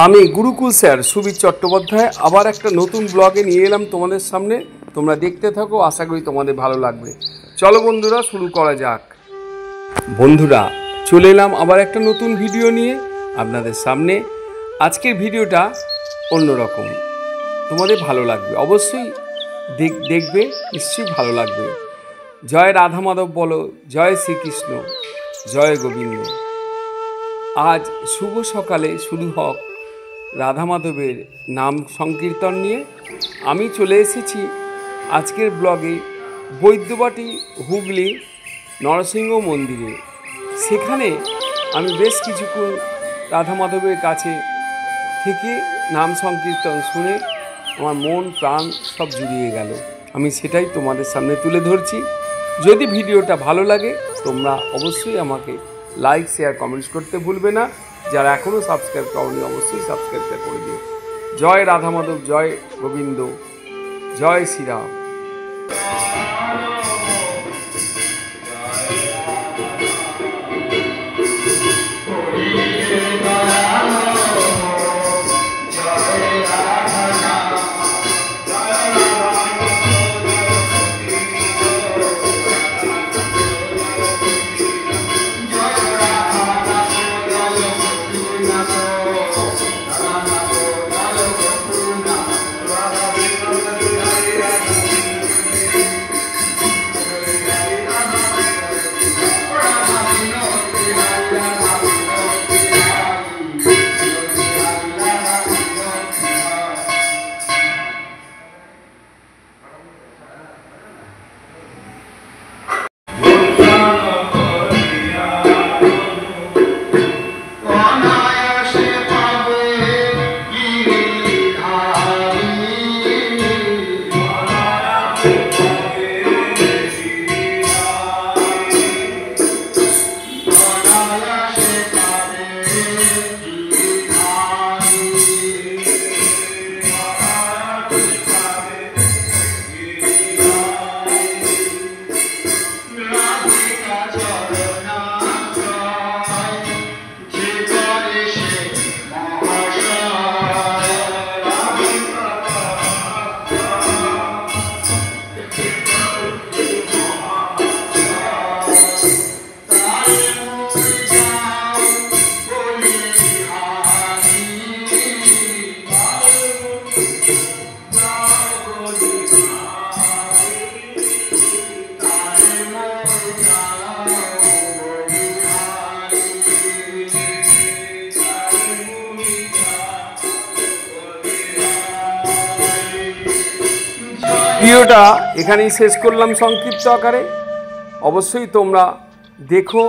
আমি গুরুকুল স্যার সুবীর চট্টোপাধ্যায় আবার একটা নতুন ব্লগে নিয়ে এলাম তোমাদের সামনে। তোমরা দেখতে থাকো, আশা করি তোমাদের ভালো লাগবে। চলো বন্ধুরা, শুরু করা যাক। বন্ধুরা, চলে এলাম আবার একটা নতুন ভিডিও নিয়ে আপনাদের সামনে। আজকের ভিডিওটা অন্যরকম, তোমাদের ভালো লাগবে, অবশ্যই দেখবে, নিশ্চয়ই ভালো লাগবে। জয় রাধা মাধব বলো, জয় শ্রীকৃষ্ণ, জয় গোবিন্দ। আজ শুভ সকালে শুরু হোক রাধা মাধবের নাম সংকীর্তন নিয়ে। আমি চলে এসেছি আজকের ব্লগে বৈদ্যবাটি হুগলি নরসিংহ মন্দিরে। সেখানে আমি বেশ কিছুক্ষণ রাধা মাধবের কাছে থেকে নাম সংকীর্তন শুনে আমার মন প্রাণ সব জুড়িয়ে গেল। আমি সেটাই তোমাদের সামনে তুলে ধরছি। যদি ভিডিওটা ভালো লাগে তোমরা অবশ্যই আমাকে লাইক, শেয়ার, কমেন্টস করতে ভুলবে না। যারা এখনও সাবস্ক্রাইব করনি অবশ্যই সাবস্ক্রাইবটা করে দিও। জয় রাধা মাধব, জয় গোবিন্দ, জয় শ্রীরাম। ভিডিওটা এখানেই শেষ করলাম সংক্ষিপ্ত আকারে। অবশ্যই তোমরা দেখো,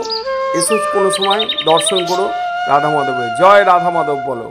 এসো কোনো সময় দর্শন করো রাধা মাধবের। জয় রাধা মাধব বলো।